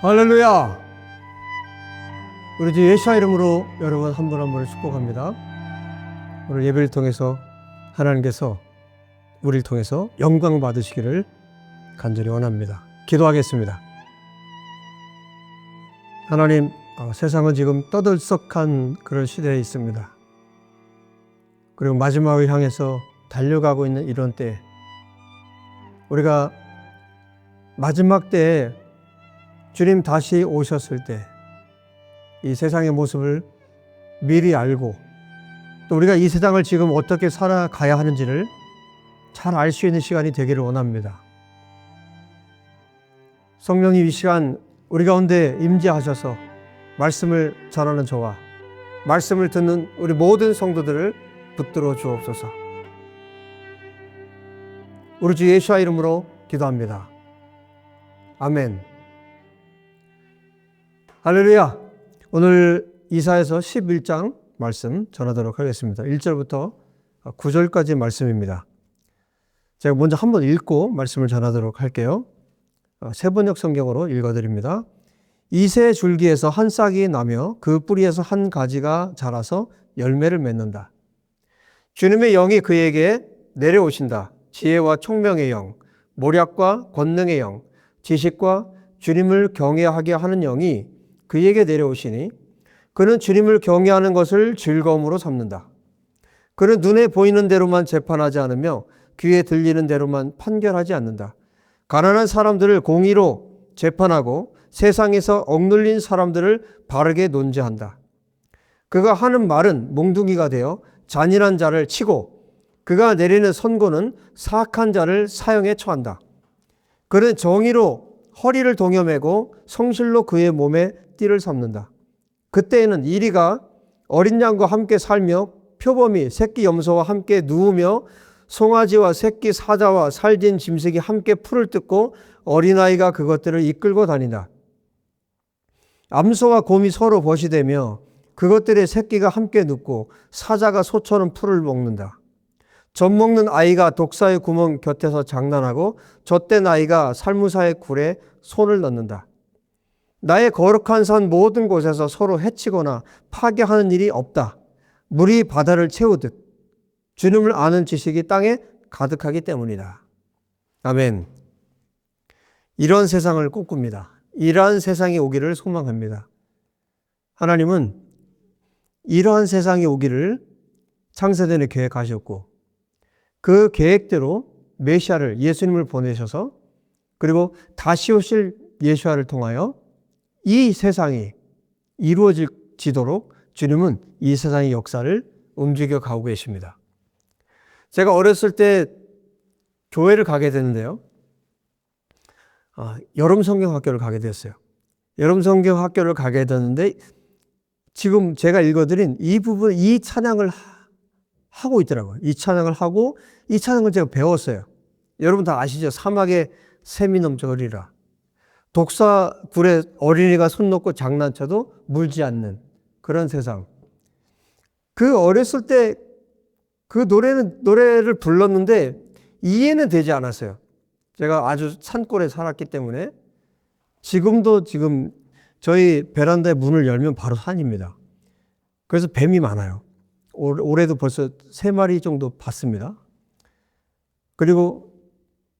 할렐루야! 우리 주 예수와 이름으로 여러분 한 분 한 분을 축복합니다. 오늘 예배를 통해서 하나님께서 우리를 통해서 영광 받으시기를 간절히 원합니다. 기도하겠습니다. 하나님, 세상은 지금 떠들썩한 그런 시대에 있습니다. 그리고 마지막을 향해서 달려가고 있는 이런 때, 우리가 마지막 때에 주님 다시 오셨을 때 이 세상의 모습을 미리 알고 또 우리가 이 세상을 지금 어떻게 살아가야 하는지를 잘 알 수 있는 시간이 되기를 원합니다. 성령님, 이 시간 우리 가운데 임재하셔서 말씀을 전하는 저와 말씀을 듣는 우리 모든 성도들을 붙들어 주옵소서. 우리 주 예수와 이름으로 기도합니다. 아멘. 할렐루야. 오늘 이사야서 11장 말씀 전하도록 하겠습니다. 1절부터 9절까지 말씀입니다. 제가 먼저 한번 읽고 말씀을 전하도록 할게요. 세번역 성경으로 읽어드립니다. 이새 줄기에서 한 싹이 나며 그 뿌리에서 한 가지가 자라서 열매를 맺는다. 주님의 영이 그에게 내려오신다. 지혜와 총명의 영, 모략과 권능의 영, 지식과 주님을 경외하게 하는 영이 그에게 내려오시니 그는 주님을 경외하는 것을 즐거움으로 삼는다. 그는 눈에 보이는 대로만 재판하지 않으며 귀에 들리는 대로만 판결하지 않는다. 가난한 사람들을 공의로 재판하고 세상에서 억눌린 사람들을 바르게 논지한다. 그가 하는 말은 몽둥이가 되어 잔인한 자를 치고 그가 내리는 선고는 사악한 자를 사형에 처한다. 그는 정의로 허리를 동여매고 성실로 그의 몸에 띠를 삼는다. 그때에는 이리가 어린 양과 함께 살며 표범이 새끼 염소와 함께 누우며 송아지와 새끼 사자와 살진 짐승이 함께 풀을 뜯고 어린아이가 그것들을 이끌고 다닌다. 암소와 곰이 서로 벗이되며 그것들의 새끼가 함께 눕고 사자가 소처럼 풀을 먹는다. 젖 먹는 아이가 독사의 구멍 곁에서 장난하고 젖된 아이가 살무사의 굴에 손을 넣는다. 나의 거룩한 산 모든 곳에서 서로 해치거나 파괴하는 일이 없다. 물이 바다를 채우듯 주님을 아는 지식이 땅에 가득하기 때문이다. 아멘. 이런 세상을 꿈꿉니다. 이러한 세상이 오기를 소망합니다. 하나님은 이러한 세상이 오기를 창세전에 계획하셨고 그 계획대로 메시아를 예수님을 보내셔서 그리고 다시 오실 예수아를 통하여 이 세상이 이루어지도록 주님은 이 세상의 역사를 움직여 가고 계십니다. 제가 어렸을 때 교회를 가게 됐는데요. 여름 성경 학교를 가게 됐어요. 여름 성경 학교를 가게 됐는데 지금 제가 읽어드린 이 부분, 이 찬양을 하고 있더라고요. 이 찬양을 하고 이 찬양을 제가 배웠어요. 여러분 다 아시죠? 사막에 샘이 넘쳐 흐리라. 독사 굴에 어린이가 손 놓고 장난쳐도 물지 않는 그런 세상. 그 어렸을 때 그 노래를 불렀는데 이해는 되지 않았어요. 제가 아주 산골에 살았기 때문에 지금 저희 베란다에 문을 열면 바로 산입니다. 그래서 뱀이 많아요. 올해도 벌써 3마리 정도 봤습니다. 그리고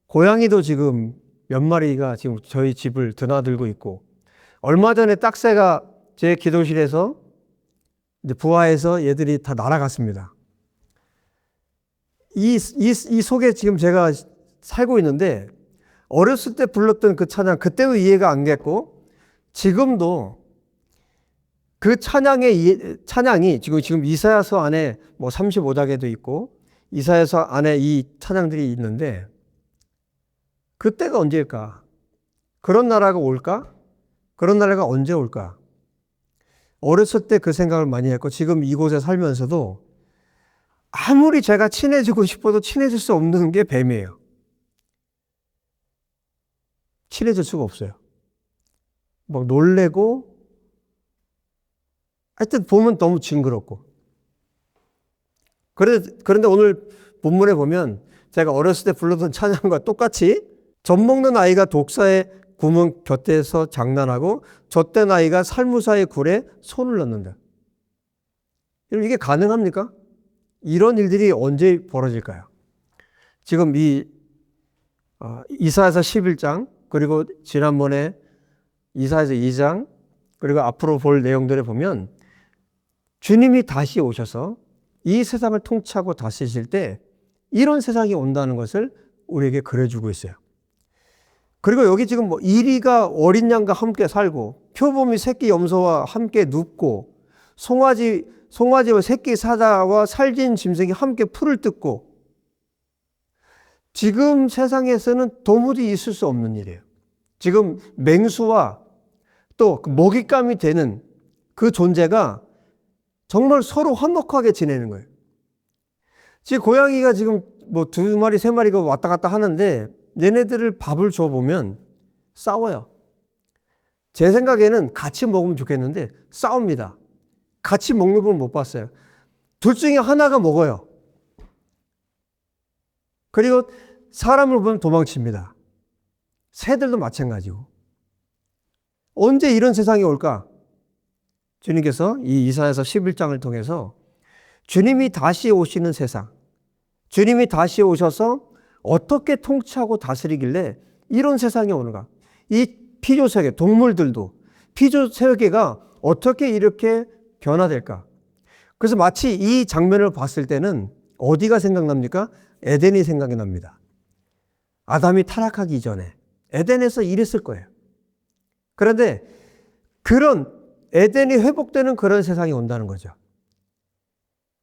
고양이도 지금 몇 마리가 지금 저희 집을 드나들고 있고 얼마 전에 딱새가 제 기도실에서 이제 부화해서 얘들이 다 날아갔습니다. 이 속에 지금 제가 살고 있는데 어렸을 때 불렀던 그 찬양 그때도 이해가 안 됐고 지금도 그 찬양이 지금 이사야서 안에 뭐 35장에도 있고 이사야서 안에 이 찬양들이 있는데 그때가 언제일까? 그런 나라가 올까? 그런 나라가 언제 올까? 어렸을 때 그 생각을 많이 했고 지금 이곳에 살면서도 아무리 제가 친해지고 싶어도 친해질 수 없는 게 뱀이에요. 친해질 수가 없어요. 막 놀래고 하여튼 보면 너무 징그럽고 그런데 오늘 본문에 보면 제가 어렸을 때 불렀던 찬양과 똑같이 젖 먹는 아이가 독사의 구문 곁에서 장난하고 젖된 아이가 살무사의 굴에 손을 넣는다. 여러분, 이게 가능합니까? 이런 일들이 언제 벌어질까요? 지금 이사야서 11장, 그리고 지난번에 이사야서 2장, 그리고 앞으로 볼 내용들을 보면 주님이 다시 오셔서 이 세상을 통치하고 다스리실 때 이런 세상이 온다는 것을 우리에게 그려주고 있어요. 그리고 여기 지금 이리가 어린 양과 함께 살고 표범이 새끼 염소와 함께 눕고 송아지와 새끼 사자와 살진 짐승이 함께 풀을 뜯고, 지금 세상에서는 도무지 있을 수 없는 일이에요. 지금 맹수와 또 먹잇감이 되는 그 존재가 정말 서로 화목하게 지내는 거예요. 지금 고양이가 지금 2마리, 3마리가 왔다 갔다 하는데 얘네들을 밥을 줘보면 싸워요. 제 생각에는 같이 먹으면 좋겠는데 싸웁니다. 같이 먹는 걸 못 봤어요. 둘 중에 하나가 먹어요. 그리고 사람을 보면 도망칩니다. 새들도 마찬가지고. 언제 이런 세상이 올까? 주님께서 이 이사야서 11장을 통해서 주님이 다시 오시는 세상, 주님이 다시 오셔서 어떻게 통치하고 다스리길래 이런 세상이 오는가? 이 피조세계, 동물들도 피조세계가 어떻게 이렇게 변화될까? 그래서 마치 이 장면을 봤을 때는 어디가 생각납니까? 에덴이 생각이 납니다. 아담이 타락하기 전에 에덴에서 이랬을 거예요. 그런데 그런 에덴이 회복되는 그런 세상이 온다는 거죠.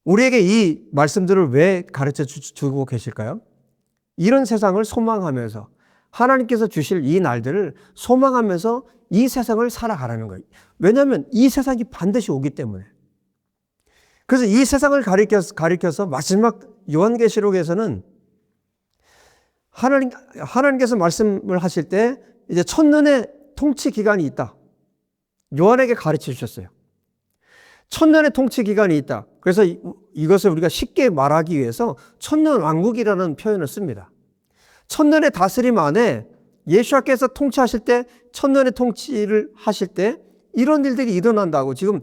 우리에게 이 말씀들을 왜 가르쳐 주고 계실까요? 이런 세상을 소망하면서 하나님께서 주실 이 날들을 소망하면서 이 세상을 살아가라는 거예요. 왜냐하면 이 세상이 반드시 오기 때문에. 그래서 이 세상을 가리켜서 마지막 요한계시록에서는 하나님께서 말씀을 하실 때 이제 천년의 통치 기간이 있다. 요한에게 가르쳐 주셨어요. 천년의 통치 기간이 있다. 그래서 이것을 우리가 쉽게 말하기 위해서 천년 왕국이라는 표현을 씁니다. 천년의 다스림 안에 예수께서 통치하실 때, 천년의 통치를 하실 때 이런 일들이 일어난다고. 지금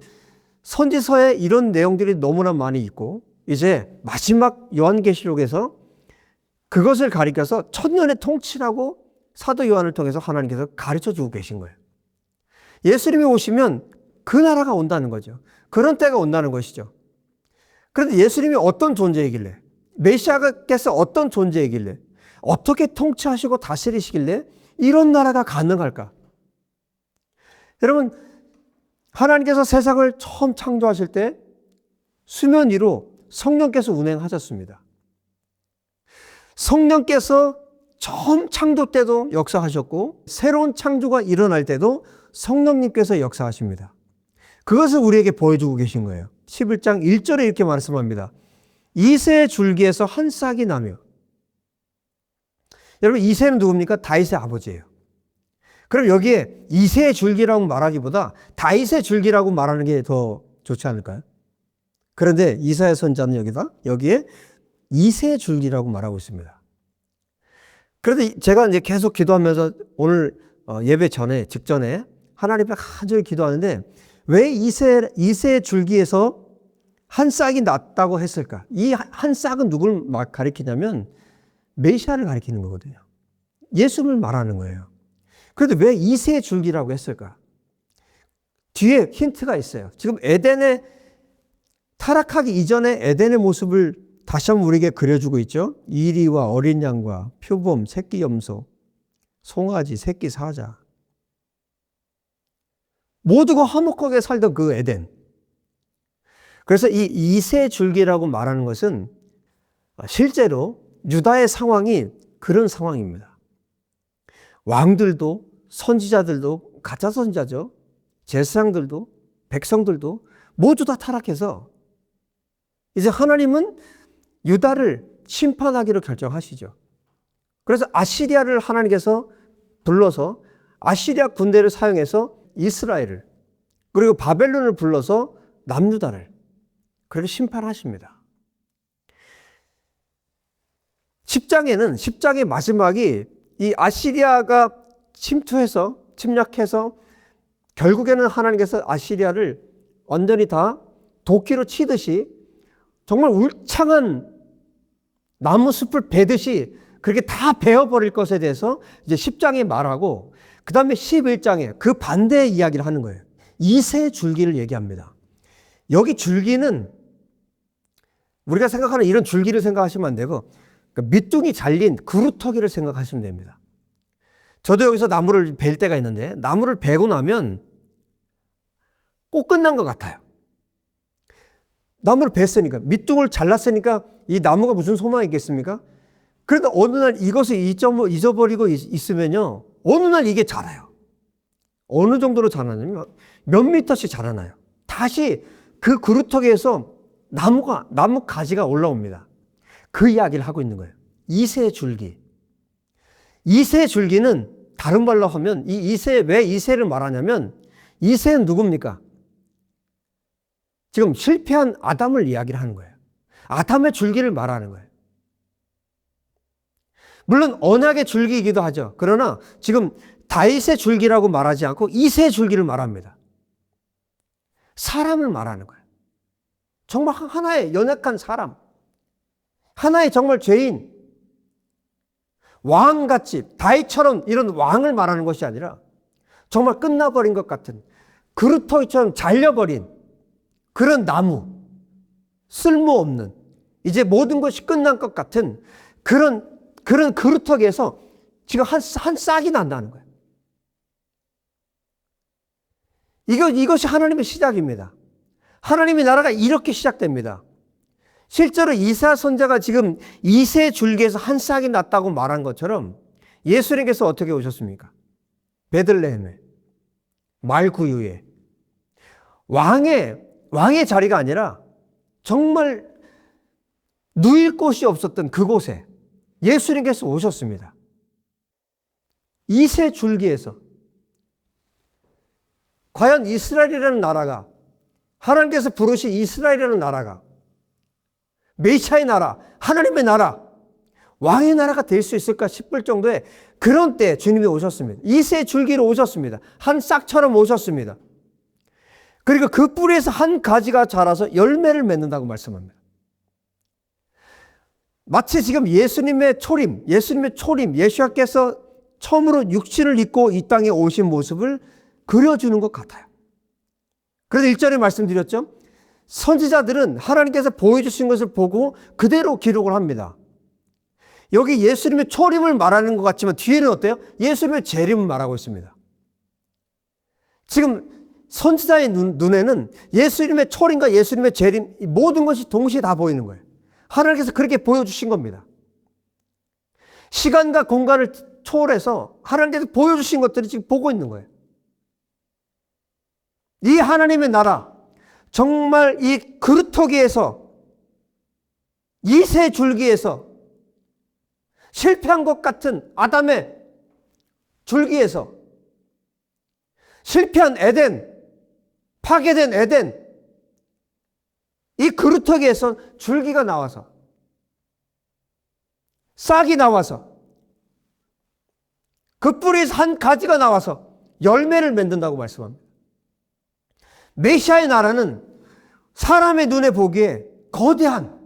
선지서에 이런 내용들이 너무나 많이 있고, 이제 마지막 요한계시록에서 그것을 가리켜서 천년의 통치라고 사도 요한을 통해서 하나님께서 가르쳐 주고 계신 거예요. 예수님이 오시면 그 나라가 온다는 거죠. 그런 때가 온다는 것이죠. 그런데 예수님이 어떤 존재이길래, 메시아께서 어떤 존재이길래, 어떻게 통치하시고 다스리시길래 이런 나라가 가능할까? 여러분, 하나님께서 세상을 처음 창조하실 때 수면 위로 성령께서 운행하셨습니다. 성령께서 처음 창조 때도 역사하셨고 새로운 창조가 일어날 때도 성령님께서 역사하십니다. 그것을 우리에게 보여주고 계신 거예요. 11장 1절에 이렇게 말씀합니다. 이새의 줄기에서 한 싹이 나며. 여러분, 이새는 누굽니까? 다윗의 아버지예요. 그럼 여기에 이새의 줄기라고 말하기보다 다윗의 줄기라고 말하는 게 더 좋지 않을까요? 그런데 이사야 선지자는 여기에 이새의 줄기라고 말하고 있습니다. 그런데 제가 이제 계속 기도하면서 오늘 예배 직전에 하나님 앞에 간절히 기도하는데 왜 이새의 줄기에서 한 싹이 났다고 했을까? 이 한 싹은 누굴 가리키냐면 메시아를 가리키는 거거든요. 예수를 말하는 거예요. 그런데 왜 이새의 줄기라고 했을까? 뒤에 힌트가 있어요. 지금 에덴에 타락하기 이전에 에덴의 모습을 다시 한번 우리에게 그려주고 있죠. 이리와 어린 양과 표범, 새끼 염소, 송아지, 새끼 사자. 모두가 화목하게 살던 그 에덴. 그래서 이 이새 줄기라고 말하는 것은 실제로 유다의 상황이 그런 상황입니다. 왕들도 선지자들도 가짜 선지자죠. 제사장들도 백성들도 모두 다 타락해서 이제 하나님은 유다를 심판하기로 결정하시죠. 그래서 아시리아를 하나님께서 불러서 아시리아 군대를 사용해서 이스라엘을, 그리고 바벨론을 불러서 남유다를 그렇게 심판하십니다. 10장의 마지막이 이 아시리아가 침략해서 결국에는 하나님께서 아시리아를 완전히 다 도끼로 치듯이 정말 울창한 나무 숲을 베듯이 그렇게 다 베어버릴 것에 대해서 이제 10장에 말하고, 그 다음에 11장에 그 반대의 이야기를 하는 거예요. 이새 줄기를 얘기합니다. 여기 줄기는 우리가 생각하는 이런 줄기를 생각하시면 안 되고, 밑둥이 잘린 그루터기를 생각하시면 됩니다. 저도 여기서 나무를 벨 때가 있는데, 나무를 베고 나면 꼭 끝난 것 같아요. 나무를 뱄으니까, 밑둥을 잘랐으니까 이 나무가 무슨 소망이 있겠습니까? 그런데 어느 날 이것을 잊어버리고 있으면요, 어느 날 이게 자라요. 어느 정도로 자라냐면 몇 미터씩 자라나요. 다시 그 그루터기에서 나무 가지가 올라옵니다. 그 이야기를 하고 있는 거예요. 이새 줄기. 이새 줄기는 다른 말로 하면 왜 이새를 말하냐면, 이새는 누굽니까? 지금 실패한 아담을 이야기를 하는 거예요. 아담의 줄기를 말하는 거예요. 물론 언약의 줄기이기도 하죠. 그러나 지금 다윗의 줄기라고 말하지 않고 이새의 줄기를 말합니다. 사람을 말하는 거예요. 정말 하나의 연약한 사람, 하나의 정말 죄인, 왕같이 다윗처럼 이런 왕을 말하는 것이 아니라 정말 끝나버린 것 같은, 그루터기처럼 잘려버린 그런 나무, 쓸모없는, 이제 모든 것이 끝난 것 같은 그런 그루터기에서 지금 한 싹이 난다는 거예요. 이것이 하나님의 시작입니다. 하나님의 나라가 이렇게 시작됩니다. 실제로 이사 선자가 지금 이새 줄기에서 한 싹이 났다고 말한 것처럼 예수님께서 어떻게 오셨습니까? 베들레헴에, 말구유에, 왕의 자리가 아니라 정말 누일 곳이 없었던 그곳에 예수님께서 오셨습니다. 이새 줄기에서. 과연 이스라엘이라는 나라가, 하나님께서 부르신 이스라엘이라는 나라가, 메시아의 나라, 하나님의 나라, 왕의 나라가 될 수 있을까 싶을 정도의 그런 때에 주님이 오셨습니다. 이새 줄기로 오셨습니다. 한 싹처럼 오셨습니다. 그리고 그 뿌리에서 한 가지가 자라서 열매를 맺는다고 말씀합니다. 마치 지금 예수님의 초림, 예수님께서 처음으로 육신을 입고 이 땅에 오신 모습을 그려주는 것 같아요. 그래서 1절에 말씀드렸죠. 선지자들은 하나님께서 보여주신 것을 보고 그대로 기록을 합니다. 여기 예수님의 초림을 말하는 것 같지만 뒤에는 어때요? 예수님의 재림을 말하고 있습니다. 지금 선지자의 눈에는 예수님의 초림과 예수님의 재림, 모든 것이 동시에 다 보이는 거예요. 하나님께서 그렇게 보여주신 겁니다. 시간과 공간을 초월해서 하나님께서 보여주신 것들을 지금 보고 있는 거예요. 이 하나님의 나라, 정말 이 그루터기에서, 이새 줄기에서, 실패한 것 같은 아담의 줄기에서, 실패한 에덴, 파괴된 에덴, 이 그루터기에서 줄기가 나와서, 싹이 나와서, 그 뿌리에서 한 가지가 나와서 열매를 맺는다고 말씀합니다. 메시아의 나라는 사람의 눈에 보기에 거대한,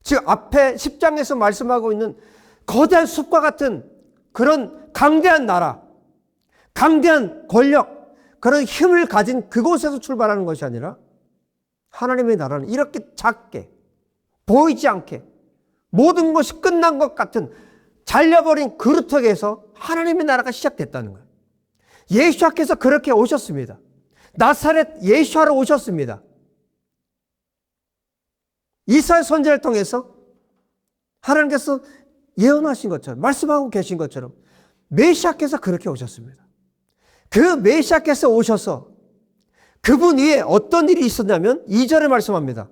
지금 앞에 10장에서 말씀하고 있는 거대한 숲과 같은 그런 강대한 나라, 강대한 권력, 그런 힘을 가진 그곳에서 출발하는 것이 아니라 하나님의 나라는 이렇게 작게, 보이지 않게, 모든 것이 끝난 것 같은 잘려버린 그루터기에서 하나님의 나라가 시작됐다는 거예요. 예수께서 그렇게 오셨습니다. 나사렛 예수하러 오셨습니다. 이사야 선지자를 통해서 하나님께서 예언하신 것처럼, 말씀하고 계신 것처럼 메시아께서 그렇게 오셨습니다. 그 메시아께서 오셔서 그분 위에 어떤 일이 있었냐면 2절에 말씀합니다.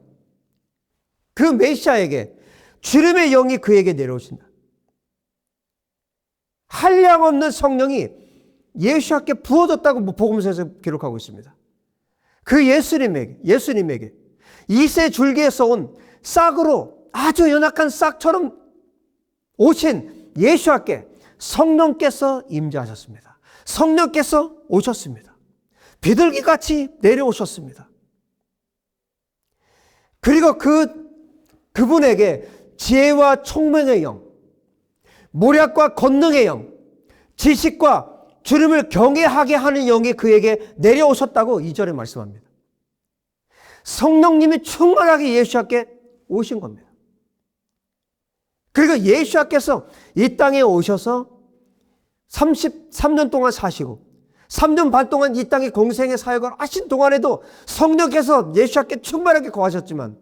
그 메시아에게 주님의 영이 그에게 내려오신다. 한량없는 성령이 예수께 부어졌다고 복음서에서 기록하고 있습니다. 그 예수님에게 이새 줄기에서 온 싹으로, 아주 연약한 싹처럼 오신 예수께 성령께서 임재하셨습니다. 성령께서 오셨습니다. 비둘기같이 내려오셨습니다. 그리고 그분에게 지혜와 총명의 영, 모략과 권능의 영, 지식과 주님을 경외하게 하는 영이 그에게 내려오셨다고 2절에 말씀합니다. 성령님이 충만하게 예수님께 오신 겁니다. 그리고 예수님께서 이 땅에 오셔서 33년 동안 사시고 3년 반 동안 이 땅에 공생의 사역을 하신 동안에도 성령께서 예수님께 충만하게 거하셨지만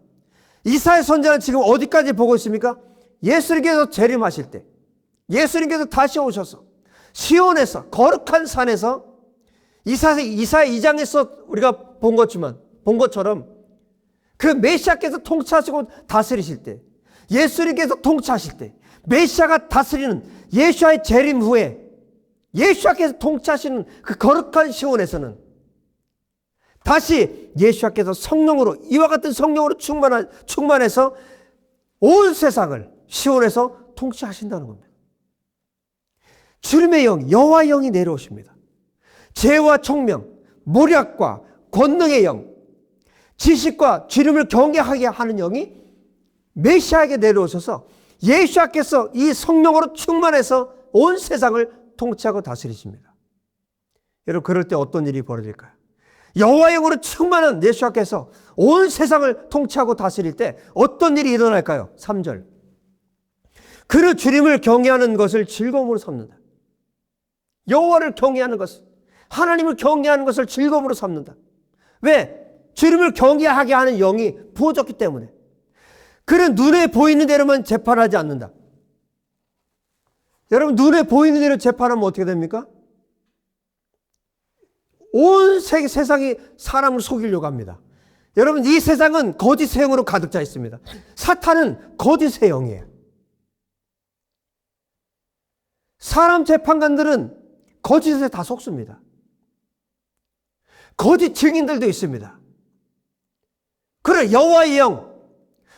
이사야 선지자는 지금 어디까지 보고 있습니까? 예수님께서 재림하실 때, 예수님께서 다시 오셔서 시온에서 거룩한 산에서 이사야 2장에서 우리가 본 것처럼 그 메시아께서 통치하시고 다스리실 때, 예수님께서 통치하실 때, 메시아가 다스리는 예수와의 재림 후에 예수님께서 통치하시는 그 거룩한 시온에서는 다시 예수님께서 성령으로, 이와 같은 성령으로 충만해서 온 세상을 시온에서 통치하신다는 겁니다. 주님의 영, 여호와의 영이 내려오십니다. 지혜와 총명, 모략과 권능의 영, 지식과 주님을 경외하게 하는 영이 메시아에게 내려오셔서 예수님께서 이 성령으로 충만해서 온 세상을 통치하고 다스리십니다. 여러분, 그럴 때 어떤 일이 벌어질까요? 여호와의 영으로 충만한 예수님께서 온 세상을 통치하고 다스릴 때 어떤 일이 일어날까요? 3절. 그는 주님을 경외하는 것을 즐거움으로 삼는다. 여호와를 경외하는 것을, 하나님을 경외하는 것을 즐거움으로 삼는다. 왜? 주님을 경외하게 하는 영이 부어졌기 때문에. 그는 눈에 보이는 대로만 재판하지 않는다. 여러분, 눈에 보이는 대로 재판하면 어떻게 됩니까? 온 세상이 사람을 속이려고 합니다. 여러분, 이 세상은 거짓의 영으로 가득 차 있습니다. 사탄은 거짓의 영이에요. 사람 재판관들은 거짓에 다 속습니다. 거짓 증인들도 있습니다. 그래, 여호와의 영,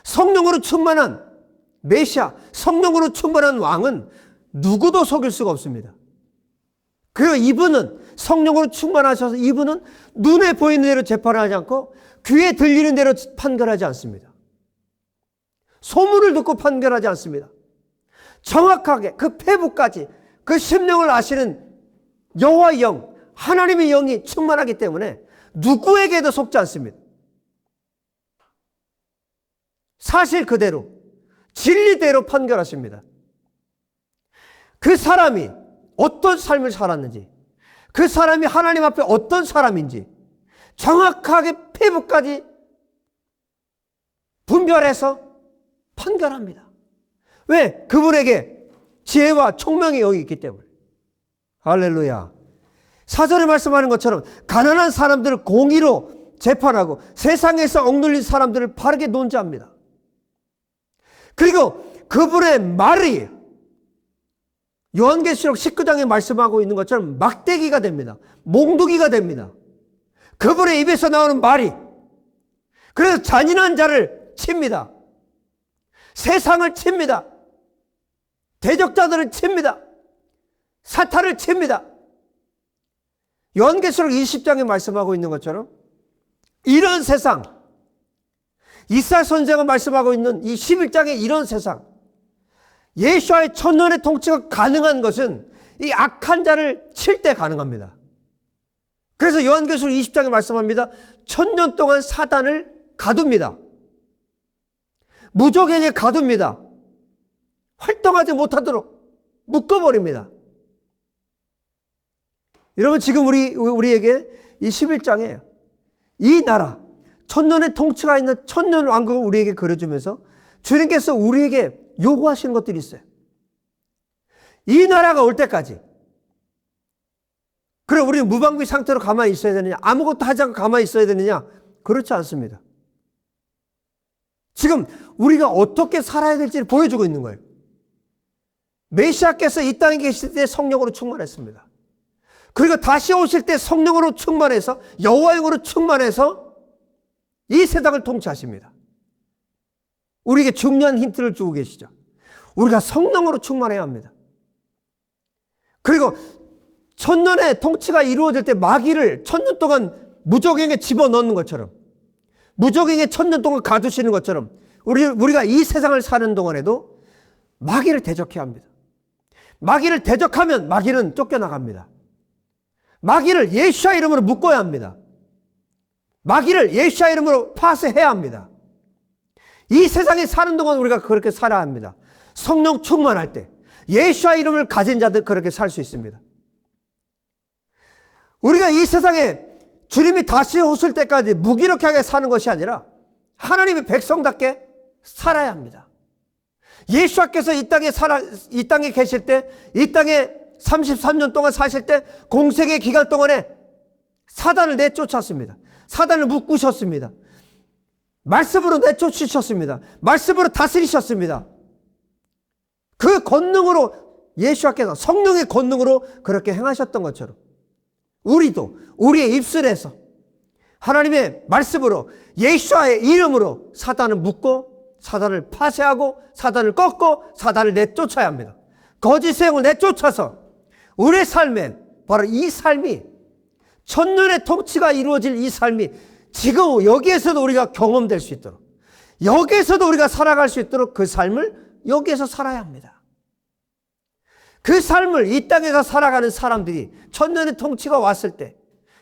성령으로 충만한 메시아, 성령으로 충만한 왕은 누구도 속일 수가 없습니다. 그리고 이분은 성령으로 충만하셔서 이분은 눈에 보이는 대로 재판하지 않고 귀에 들리는 대로 판결하지 않습니다. 소문을 듣고 판결하지 않습니다. 정확하게 그 폐부까지 그 심령을 아시는 여호와의 영, 하나님의 영이 충만하기 때문에 누구에게도 속지 않습니다. 사실 그대로, 진리대로 판결하십니다. 그 사람이 어떤 삶을 살았는지, 그 사람이 하나님 앞에 어떤 사람인지 정확하게 폐부까지 분별해서 판결합니다. 왜? 그분에게 지혜와 총명의 영이 있기 때문에. 할렐루야. 4절에 말씀하는 것처럼 가난한 사람들을 공의로 재판하고 세상에서 억눌린 사람들을 바르게 논지합니다. 그리고 그분의 말이 요한계시록 19장에 말씀하고 있는 것처럼 막대기가 됩니다. 몽둥이가 됩니다. 그분의 입에서 나오는 말이, 그래서 잔인한 자를 칩니다. 세상을 칩니다. 대적자들을 칩니다. 사탄을 칩니다. 요한계시록 20장에 말씀하고 있는 것처럼 이런 세상, 이사야 선지자가 말씀하고 있는 이 11장의 이런 세상, 예수와의 천년의 통치가 가능한 것은 이 악한 자를 칠 때 가능합니다. 그래서 요한계시록 20장에 말씀합니다. 1000년 동안 사단을 가둡니다. 무적에게 가둡니다. 활동하지 못하도록 묶어버립니다. 여러분, 지금 우리에게 이 11장에 이 나라, 천년의 통치가 있는 천년 왕국을 우리에게 그려주면서 주님께서 우리에게 요구하시는 것들이 있어요. 이 나라가 올 때까지. 그래, 우리는 무방비 상태로 가만히 있어야 되느냐? 아무것도 하지 않고 가만히 있어야 되느냐? 그렇지 않습니다. 지금 우리가 어떻게 살아야 될지를 보여주고 있는 거예요. 메시아께서 이 땅에 계실 때 성령으로 충만했습니다. 그리고 다시 오실 때 성령으로 충만해서, 여호와의 영으로 충만해서 이 세상을 통치하십니다. 우리에게 중요한 힌트를 주고 계시죠. 우리가 성령으로 충만해야 합니다. 그리고 천년의 통치가 이루어질 때 마귀를 천년 동안 무적행에 집어넣는 것처럼, 무적행에 천년 동안 가두시는 것처럼 우리가 이 세상을 사는 동안에도 마귀를 대적해야 합니다. 마귀를 대적하면 마귀는 쫓겨나갑니다. 마귀를 예수와 이름으로 묶어야 합니다. 마귀를 예수와 이름으로 파쇄해야 합니다. 이 세상에 사는 동안 우리가 그렇게 살아야 합니다. 성령 충만할 때 예수와 이름을 가진 자들 그렇게 살 수 있습니다. 우리가 이 세상에 주님이 다시 오실 때까지 무기력하게 사는 것이 아니라 하나님의 백성답게 살아야 합니다. 예수께서 이 땅에 계실 때, 이 땅에 33년 동안 사실 때 공생의 기간 동안에 사단을 내쫓았습니다. 사단을 묶으셨습니다. 말씀으로 내쫓으셨습니다. 말씀으로 다스리셨습니다. 그 권능으로 예수께서 성령의 권능으로 그렇게 행하셨던 것처럼 우리도 우리의 입술에서 하나님의 말씀으로 예수와의 이름으로 사단을 묶고 사단을 파쇄하고 사단을 꺾고 사단을 내쫓아야 합니다. 거짓의 영을 내쫓아서 우리의 삶에 바로 이 삶이 천년의 통치가 이루어질 이 삶이 지금 여기에서도 우리가 경험될 수 있도록, 여기에서도 우리가 살아갈 수 있도록 그 삶을 여기에서 살아야 합니다. 그 삶을 이 땅에서 살아가는 사람들이 천년의 통치가 왔을 때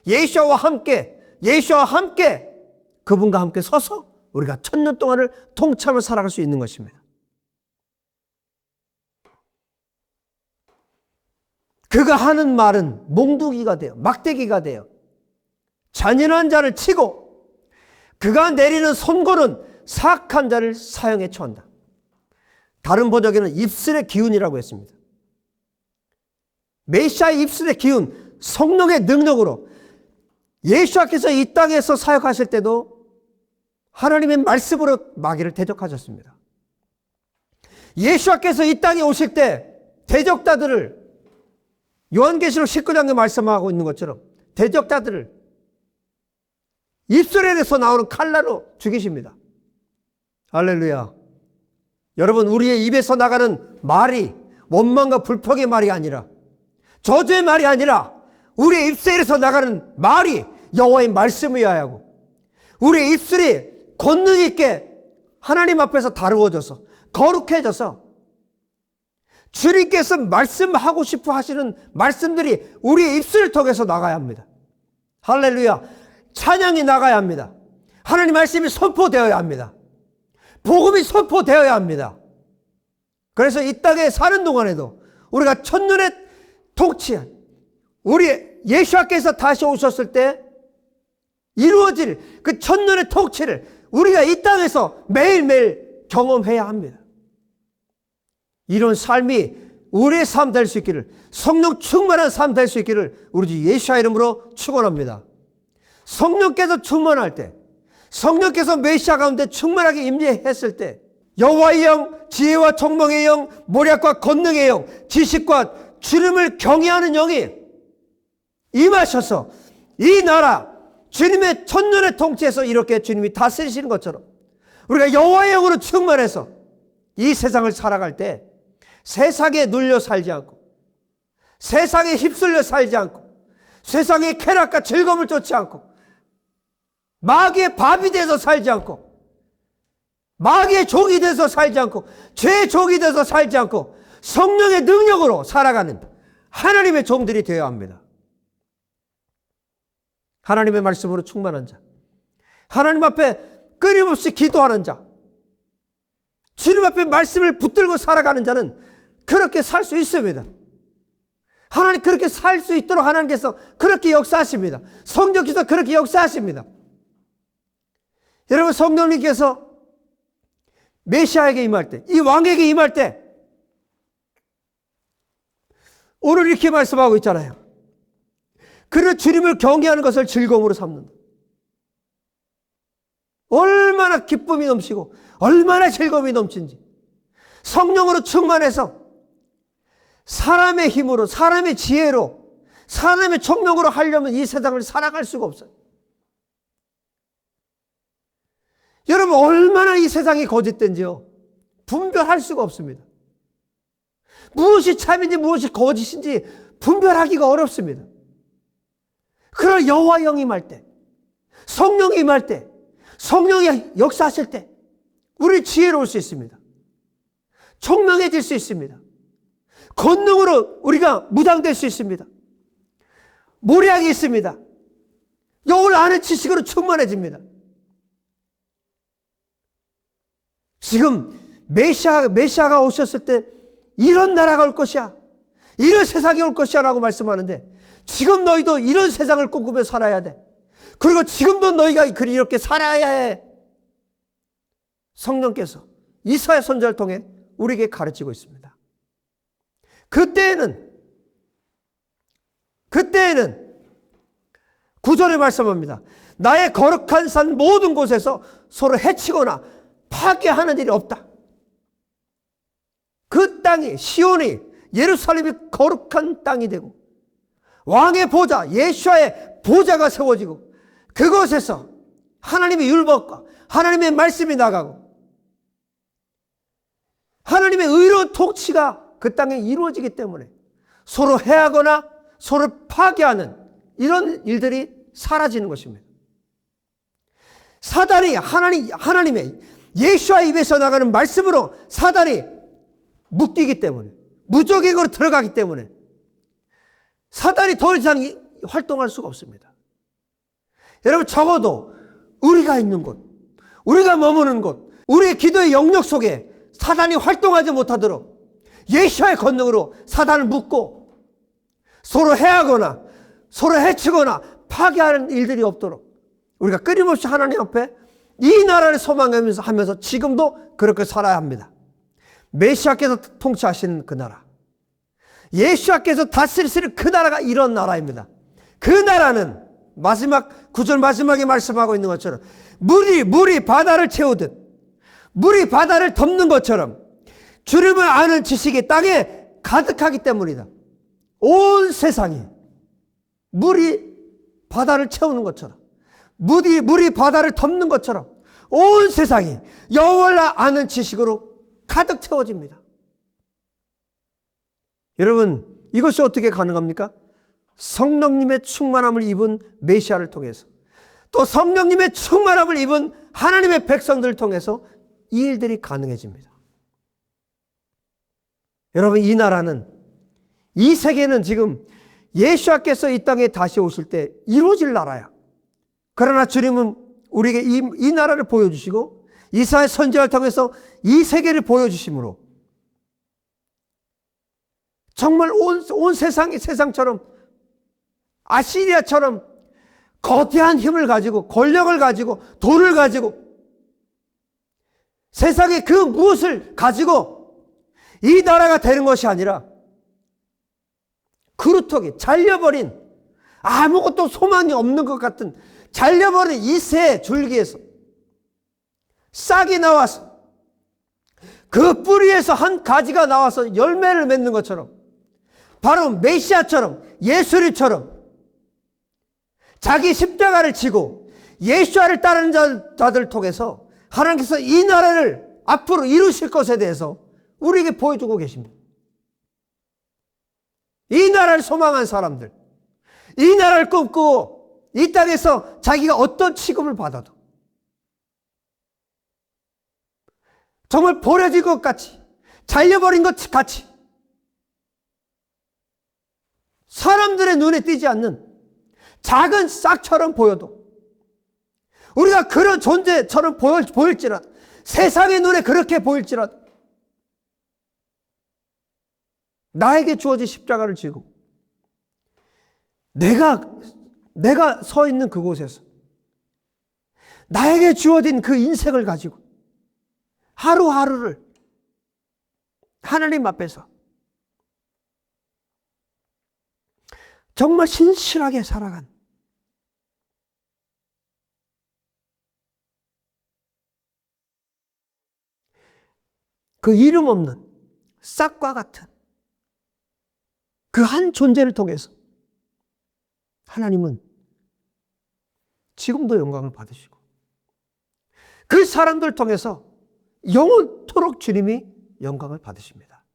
예수와 함께 그분과 함께 서서 우리가 천년 동안을 통참을 살아갈 수 있는 것입니다. 그가 하는 말은 몽둥이가 돼요. 막대기가 돼요. 잔인한 자를 치고 그가 내리는 선고는 사악한 자를 사형에 처한다. 다른 번역에는 입술의 기운이라고 했습니다. 메시아의 입술의 기운, 성령의 능력으로 예수께서 이 땅에서 사역하실 때도 하나님의 말씀으로 마귀를 대적하셨습니다. 예수께서 이 땅에 오실 때 대적자들을 요한계시록 19장에 말씀하고 있는 것처럼 대적자들을 입술에서 나오는 칼날로 죽이십니다. 할렐루야. 여러분, 우리의 입에서 나가는 말이 원망과 불평의 말이 아니라, 저주의 말이 아니라 우리의 입술에서 나가는 말이 여호와의 말씀이어야 하고, 우리의 입술이 권능 있게 하나님 앞에서 다루어져서 거룩해져서 주님께서 말씀하고 싶어 하시는 말씀들이 우리의 입술을 통해서 나가야 합니다. 할렐루야. 찬양이 나가야 합니다. 하나님 말씀이 선포되어야 합니다. 복음이 선포되어야 합니다. 그래서 이 땅에 사는 동안에도 우리가 천년의 통치한 우리 예수께서 다시 오셨을 때 이루어질 그 천년의 통치를 우리가 이 땅에서 매일매일 경험해야 합니다. 이런 삶이 우리의 삶 될 수 있기를, 성령 충만한 삶 될 수 있기를 우리 주 예수의 이름으로 축원합니다. 성령께서 충만할 때, 성령께서 메시아 가운데 충만하게 임재했을 때 여호와의 영, 지혜와 총명의 영, 모략과 권능의 영, 지식과 주님을 경외하는 영이 임하셔서 이 나라 주님의 천년의 통치에서 이렇게 주님이 다스리시는 것처럼 우리가 여호와의 영으로 충만해서 이 세상을 살아갈 때 세상에 눌려 살지 않고, 세상에 휩쓸려 살지 않고, 세상의 쾌락과 즐거움을 쫓지 않고, 마귀의 밥이 돼서 살지 않고, 마귀의 종이 돼서 살지 않고, 죄의 종이 돼서 살지 않고, 성령의 능력으로 살아가는 하나님의 종들이 되어야 합니다. 하나님의 말씀으로 충만한 자, 하나님 앞에 끊임없이 기도하는 자, 주님 앞에 말씀을 붙들고 살아가는 자는 그렇게 살 수 있습니다. 하나님 그렇게 살 수 있도록 하나님께서 그렇게 역사하십니다. 성령께서 그렇게 역사하십니다. 여러분, 성령님께서 메시아에게 임할 때, 이 왕에게 임할 때 오늘 이렇게 말씀하고 있잖아요. 그는 주님을 경외하는 것을 즐거움으로 삼는다. 얼마나 기쁨이 넘치고 얼마나 즐거움이 넘친지, 성령으로 충만해서 사람의 힘으로, 사람의 지혜로, 사람의 총명으로 하려면 이 세상을 살아갈 수가 없어요. 여러분, 얼마나 이 세상이 거짓된지요 분별할 수가 없습니다. 무엇이 참인지 무엇이 거짓인지 분별하기가 어렵습니다. 그러나 여호와 영이 임할 때, 성령이 임할 때, 성령이 역사하실 때 우리 지혜로울 수 있습니다. 총명해질 수 있습니다. 권능으로 우리가 무장될 수 있습니다. 모략이 있습니다. 영을 아는 지식으로 충만해집니다. 지금 메시아가 오셨을 때 이런 나라가 올 것이야, 이런 세상이 올 것이야 라고 말씀하는데, 지금 너희도 이런 세상을 꿈꾸며 살아야 돼. 그리고 지금도 너희가 이렇게 살아야 해. 성령께서 이사야 선지자를 통해 우리에게 가르치고 있습니다. 그때에는 9절에 말씀합니다. 나의 거룩한 산 모든 곳에서 서로 해치거나 파괴하는 일이 없다. 그 땅이, 시온이, 예루살렘이 거룩한 땅이 되고 왕의 보좌, 예수와의 보좌가 세워지고 그곳에서 하나님의 율법과 하나님의 말씀이 나가고 하나님의 의로운 통치가 그 땅에 이루어지기 때문에 서로 해하거나 서로 파괴하는 이런 일들이 사라지는 것입니다. 사단이 하나님의 예수와 입에서 나가는 말씀으로 사단이 묶이기 때문에, 무적행으로 들어가기 때문에 사단이 더 이상 활동할 수가 없습니다. 여러분, 적어도 우리가 있는 곳, 우리가 머무는 곳, 우리의 기도의 영역 속에 사단이 활동하지 못하도록 예수와의 권능으로 사단을 묶고 서로 해하거나 서로 해치거나 파괴하는 일들이 없도록 우리가 끊임없이 하나님 앞에 이 나라를 소망하면서 지금도 그렇게 살아야 합니다. 메시아께서 통치하시는 그 나라, 예수께서 다스리시는 그 나라가 이런 나라입니다. 그 나라는 마지막 9절 마지막에 말씀하고 있는 것처럼 물이 바다를 채우듯, 물이 바다를 덮는 것처럼 주님을 아는 지식이 땅에 가득하기 때문이다. 온 세상이 물이 바다를 채우는 것처럼, 물이 바다를 덮는 것처럼 온 세상이 여호와를 아는 지식으로 가득 채워집니다. 여러분, 이것이 어떻게 가능합니까? 성령님의 충만함을 입은 메시아를 통해서, 또 성령님의 충만함을 입은 하나님의 백성들을 통해서 이 일들이 가능해집니다. 여러분, 이 나라는, 이 세계는 지금 예수께서 이 땅에 다시 오실 때 이루어질 나라야. 그러나 주님은 우리에게 이 나라를 보여주시고 이사야 선지자를 통해서 이 세계를 보여주심으로 정말 온 세상이 세상처럼 아시리아처럼 거대한 힘을 가지고 권력을 가지고 돈을 가지고 세상에 그 무엇을 가지고 이 나라가 되는 것이 아니라 그루터기, 잘려버린, 아무것도 소망이 없는 것 같은 잘려버린 이 새 줄기에서 싹이 나와서 그 뿌리에서 한 가지가 나와서 열매를 맺는 것처럼, 바로 메시아처럼, 예수님처럼 자기 십자가를 지고 예수를 따르는 자들을 통해서 하나님께서 이 나라를 앞으로 이루실 것에 대해서 우리에게 보여주고 계십니다. 이 나라를 소망한 사람들, 이 나라를 꿈꾸고 이 땅에서 자기가 어떤 취급을 받아도 정말 버려질 것 같이, 잘려버린 것 같이, 사람들의 눈에 띄지 않는 작은 싹처럼 보여도, 우리가 그런 존재처럼 보일지라도, 세상의 눈에 그렇게 보일지라도 나에게 주어진 십자가를 지고 내가 서 있는 그곳에서 나에게 주어진 그 인생을 가지고 하루하루를 하나님 앞에서 정말 신실하게 살아간 그 이름 없는 싹과 같은 그 한 존재를 통해서 하나님은 지금도 영광을 받으시고 그 사람들을 통해서 영원토록 주님이 영광을 받으십니다.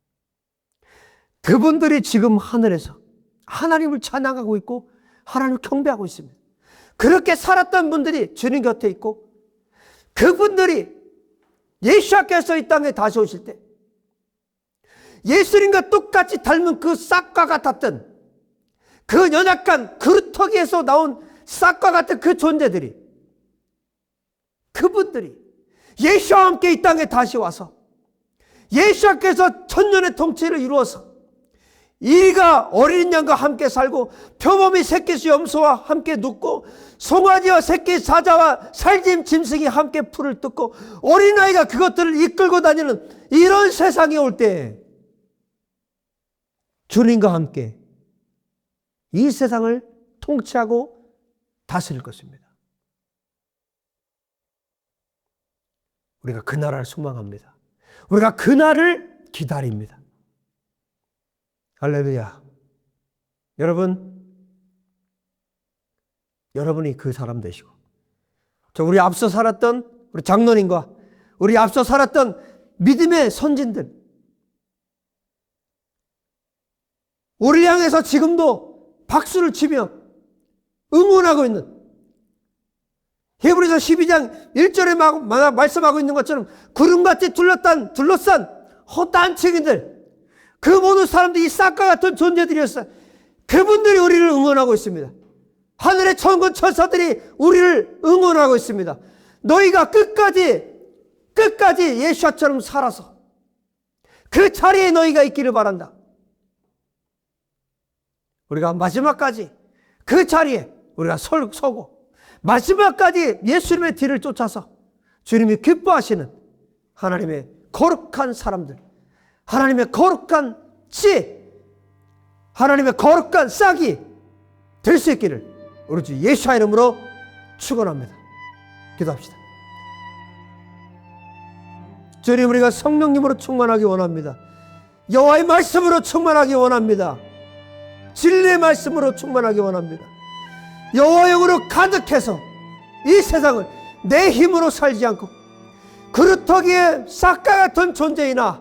그분들이 지금 하늘에서 하나님을 찬양하고 있고 하나님을 경배하고 있습니다. 그렇게 살았던 분들이 주님 곁에 있고 그분들이 예수께서 이 땅에 다시 오실 때 예수님과 똑같이 닮은 그 싹과 같았던 그 연약한 그루터기에서 나온 싹과 같은 그 존재들이 그분들이 예수와 함께 이 땅에 다시 와서 예수께서 천년의 통치를 이루어서 이가 어린 양과 함께 살고 표범이 새끼수 염소와 함께 눕고 송아지와 새끼 사자와 살짐 짐승이 함께 풀을 뜯고 어린아이가 그것들을 이끌고 다니는 이런 세상이 올 때 주님과 함께 이 세상을 통치하고 다스릴 것입니다. 우리가 그 나라를 소망합니다. 우리가 그 날을 기다립니다. 할렐루야. 여러분이 그 사람 되시고 우리 앞서 살았던 우리 장로님과 우리 앞서 살았던 믿음의 선진들 우리를 향해서 지금도 박수를 치며 응원하고 있는 히브리서 12장 1절에 말씀하고 있는 것처럼 구름같이 둘러싼 헛다한 증인들 그 모든 사람들이 이 싹과 같은 존재들이었어요. 그분들이 우리를 응원하고 있습니다. 하늘의 천군 천사들이 우리를 응원하고 있습니다. 너희가 끝까지 예수처럼 살아서 그 자리에 너희가 있기를 바란다. 우리가 마지막까지 그 자리에 우리가 서고 마지막까지 예수님의 뒤를 쫓아서 주님이 기뻐하시는 하나님의 거룩한 사람들, 하나님의 거룩한 씨, 하나님의 거룩한 싹이 될 수 있기를 우리 주 예수의 이름으로 축원합니다. 기도합시다. 주님, 우리가 성령님으로 충만하기 원합니다. 여호와의 말씀으로 충만하기 원합니다. 진리의 말씀으로 충만하기 원합니다. 여호와의 영으로 가득해서 이 세상을 내 힘으로 살지 않고 그루터기의 싹과 같은 존재이나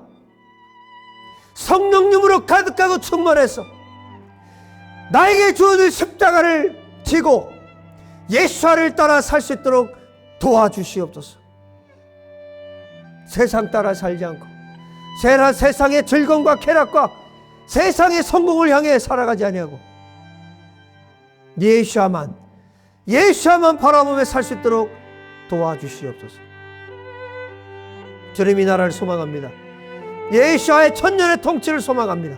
성령님으로 가득하고 충만해서 나에게 주어진 십자가를 지고 예수를 따라 살 수 있도록 도와주시옵소서. 세상 따라 살지 않고 세상의 즐거움과 쾌락과 세상의 성공을 향해 살아가지 아니하고 예수야만 바라보며 살 수 있도록 도와주시옵소서. 주님, 이 나라를 소망합니다. 예수와의 천년의 통치를 소망합니다.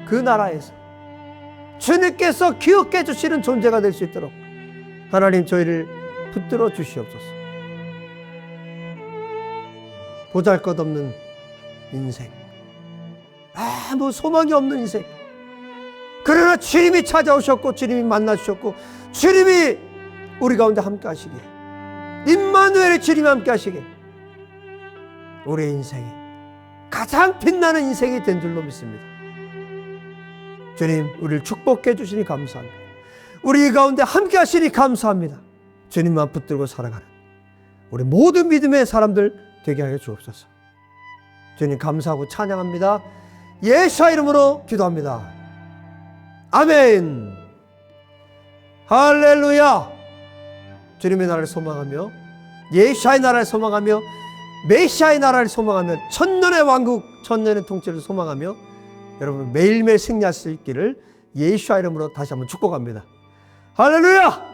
그 나라에서 주님께서 기억해 주시는 존재가 될 수 있도록 하나님 저희를 붙들어 주시옵소서. 보잘것없는 인생, 아무 소망이 없는 인생, 그러나 주님이 찾아오셨고 주님이 만나주셨고 주님이 우리 가운데 함께 하시기에 임마누엘의 주님이 함께 하시기에 우리의 인생이 가장 빛나는 인생이 된 줄로 믿습니다. 주님, 우리를 축복해 주시니 감사합니다. 우리 가운데 함께 하시니 감사합니다. 주님만 붙들고 살아가는 우리 모든 믿음의 사람들 되게 하여 주옵소서. 주님 감사하고 찬양합니다. 예수의 이름으로 기도합니다. 아멘. 할렐루야. 주님의 나라를 소망하며 예수의 나라를 소망하며 메시아의 나라를 소망하며 천년의 왕국, 천년의 통치를 소망하며 여러분 매일매일 승리할 수 있기를 예수의 이름으로 다시 한번 축복합니다. 할렐루야.